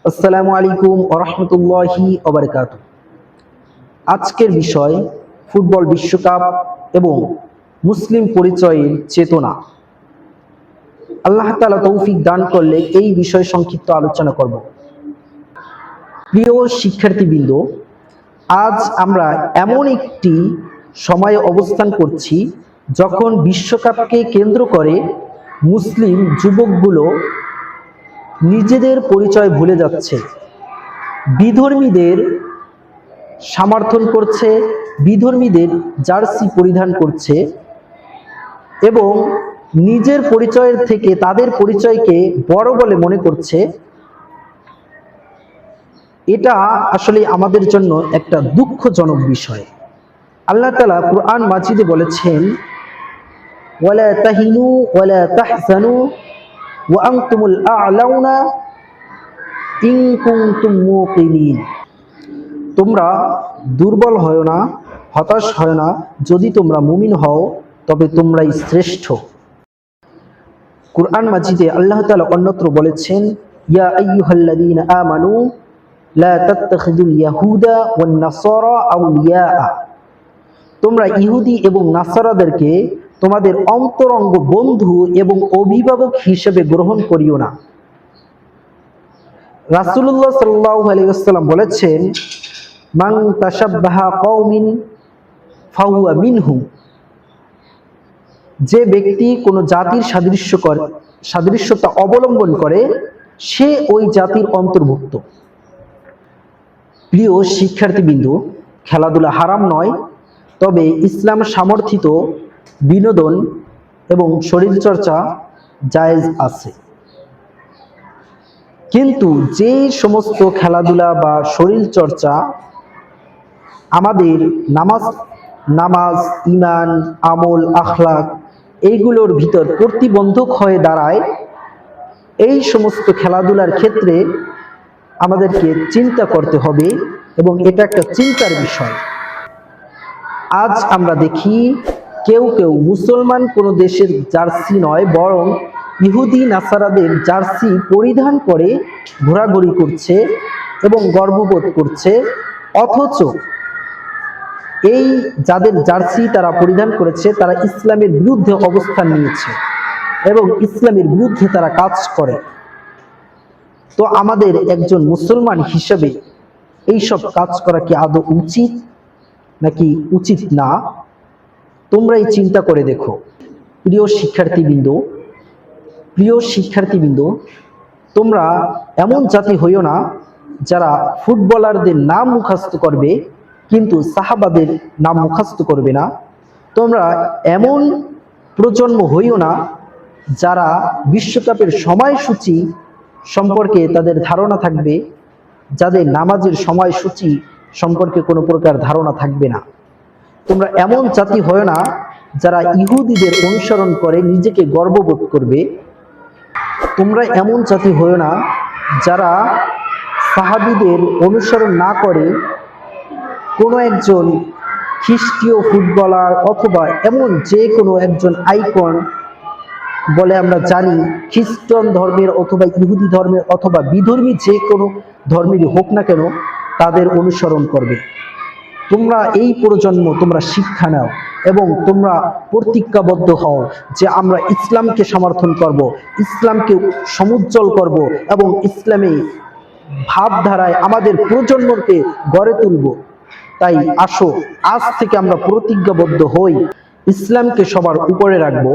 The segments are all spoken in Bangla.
আসসালামু আলাইকুম ওয়া রাহমাতুল্লাহি ওয়া বারাকাতুহু। আজকের বিষয় ফুটবল বিশ্বকাপ এবং মুসলিম পরিচয়ের চেতনা। আল্লাহ তাআলা তৌফিক দান করলে এই বিষয় সংক্ষিপ্ত আলোচনা করব। প্রিয় শিক্ষার্থীবৃন্দ, আজ আমরা এমন একটি সময়ে অবস্থান করছি যখন বিশ্বকাপকে কেন্দ্র করে মুসলিম যুবকগুলো নিজেদের পরিচয় ভুলে যাচ্ছে, বিধর্মীদের সমর্থন করছে, বিধর্মীদের জার্সি পরিধান করছে এবং নিজের পরিচয়ের থেকে তাদের পরিচয়কে বড় বলে মনে করছে। এটা আসলে আমাদের জন্য একটা দুঃখজনক বিষয়। আল্লাহ তাআলা কুরআন মাজিদে বলেছেন, ওয়ালা তাহিনু ওয়ালা তাহজানু ওয়া আনতুমুল আ'লাউনা ইন কুনতুম মুকিনিন। তোমরা দুর্বল হয় না, হতাশ হয় না, যদি তোমরা মুমিন হও তবে তোমরাই শ্রেষ্ঠ। কুরআন মাজিদে আল্লাহ তাআলা অন্যত্র বলেছেন, ইয়া আইয়ুহাল্লাযীনা আমানু লা তাত্তাখিযুল ইয়াহুদা ওয়ান নাসারা আউলিয়া। তোমরা ইহুদি এবং নাসারাদেরকে তোমাদের অন্তরঙ্গ বন্ধু এবং অভিভাবক হিসেবে গ্রহণ করিও না। রাসূলুল্লাহ সাল্লাল্লাহু আলাইহি ওয়াসাল্লাম বলেছেন, মান তাশাব্বাহা কওমিন ফাহুয়া মিনহুম। যে ব্যক্তি কোনো জাতির সাদৃশ্যতা অবলম্বন করে সে ওই জাতির অন্তর্ভুক্ত। প্রিয় শিক্ষার্থীবৃন্দ, খেলাধুলা হারাম নয়, তবে ইসলাম সমর্থিত বিনোদন এবং শরীরচর্চা জায়েজ আছে। কিন্তু যে সমস্ত খেলাধুলা বা শরীরচর্চা আমাদের নামাজ, ঈমান, আমল, আখলাক এইগুলোর ভিতর প্রতিবন্ধক হয়ে দাঁড়ায়, এই সমস্ত খেলাধুলার ক্ষেত্রে আমাদেরকে চিন্তা করতে হবে এবং এটা একটা চিন্তার বিষয়। আজ আমরা দেখি কেউ কেউ মুসলমান কোনো দেশের জার্সি নয়, বরং ইহুদি নাসারাদের জার্সি পরিধান করে ঘোরাঘুরি করছে এবং গর্ববোধ করছে, অথচ এই যাদের জার্সি তারা পরিধান করেছে তারা ইসলামের বিরুদ্ধে অবস্থান নিয়েছে এবং ইসলামের বিরুদ্ধে তারা কাজ করে। তো আমাদের একজন মুসলমান হিসেবে এইসব কাজ করা কি আদৌ উচিত নাকি উচিত না? তোমরাই চিন্তা করে দেখো। প্রিয় শিক্ষার্থীবৃন্দ, তোমরা এমন জাতি হইও না যারা ফুটবলারদের নাম মুখস্থ করবে কিন্তু সাহাবাদের নাম মুখস্থ করবে না। তোমরা এমন প্রজন্ম হইও না যারা বিশ্বকাপের সময়সূচি সম্পর্কে তাদের ধারণা থাকবে, যাদের নামাজের সময়সূচি সম্পর্কে কোনো প্রকার ধারণা থাকবে না। তোমরা এমন জাতি হয় না যারা ইহুদিদের অনুসরণ করে নিজেকে গর্ববোধ করবে। তোমরা এমন জাতি হয় না যারা সাহাবীদের অনুসরণ না করে কোনো একজন খ্রিস্টীয় ফুটবলার অথবা এমন যে কোনো একজন আইকন বলে আমরা জানি, খ্রিস্টান ধর্মের অথবা ইহুদি ধর্মের অথবা বিধর্মী যে কোনো ধর্মেরই হোক না কেন, তাদের অনুসরণ করবে। তোমরা এই প্রজন্ম তোমরা শিক্ষা নাও এবং তোমরা প্রতিজ্ঞাবদ্ধ হও যে আমরা ইসলামকে সমর্থন করব, ইসলামকে সমুজ্জ্বল করব এবং ইসলামী ভাবধারায় আমাদের প্রজন্মকে গড়ে তুলব। তাই আসো, আজ থেকে আমরা প্রতিজ্ঞাবদ্ধ হই, ইসলামকে সবার উপরে রাখব,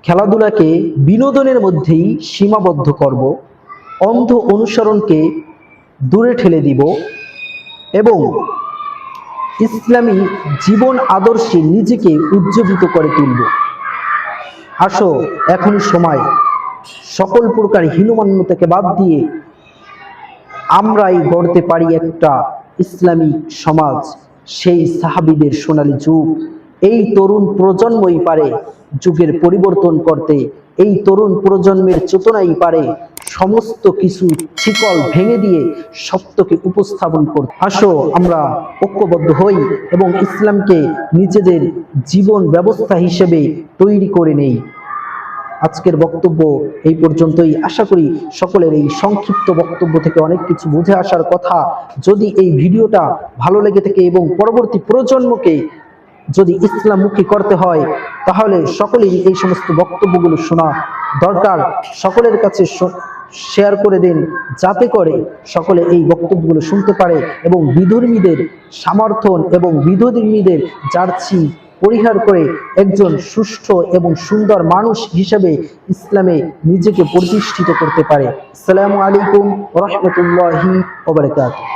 খেলাধুলাকে বিনোদনের মধ্যেই সীমাবদ্ধ করব, অন্ধ অনুসরণকে দূরে ঠেলে দিব এবং ইসলামী জীবন আদর্শে নিজেকে উজ্জীবিত করে তুলব। আসো, এখনই সময়, সকল প্রকার হীনমান্যতাকে বাদ দিয়ে আমরাই গড়তে পারি একটা ইসলামিক সমাজ, সেই সাহাবীদের সোনালী যুগ। এই তরুণ প্রজন্মই পারে যুগের পরিবর্তন করতে, এই তরুণ প্রজন্মের চেতনাই পারে সমস্ত কিছু শিকল ভেঙে দিয়ে সত্যকে উপস্থাপন করতে। আসো, আমরা ঐক্যবদ্ধ হই এবং ইসলামকে নিজেদের জীবন ব্যবস্থা হিসেবে তৈরি করে নেই। আজকের বক্তব্য এই পর্যন্তই। আশা করি সকলের এই সংক্ষিপ্ত বক্তব্য থেকে অনেক কিছু বুঝে আসার কথা। যদি এই ভিডিওটা ভালো লেগে থাকে এবং পরবর্তী প্রজন্মকে যদি ইসলামমুখী করতে হয়, তাহলে সকলেই এই সমস্ত বক্তব্যগুলো শোনা দরকার। সকলের কাছে শেয়ার করে দিন, যাতে করে সকলে এই বক্তব্যগুলো শুনতে পারে এবং বিধর্মীদের সমর্থন এবং বিধর্মীদের জার্সি পরিহার করে একজন সুষ্ঠু এবং সুন্দর মানুষ হিসেবে ইসলামে নিজেকে প্রতিষ্ঠিত করতে পারে। আসসালামু আলাইকুম ওয়া রাহমাতুল্লাহি ওয়া বারাকাতুহু।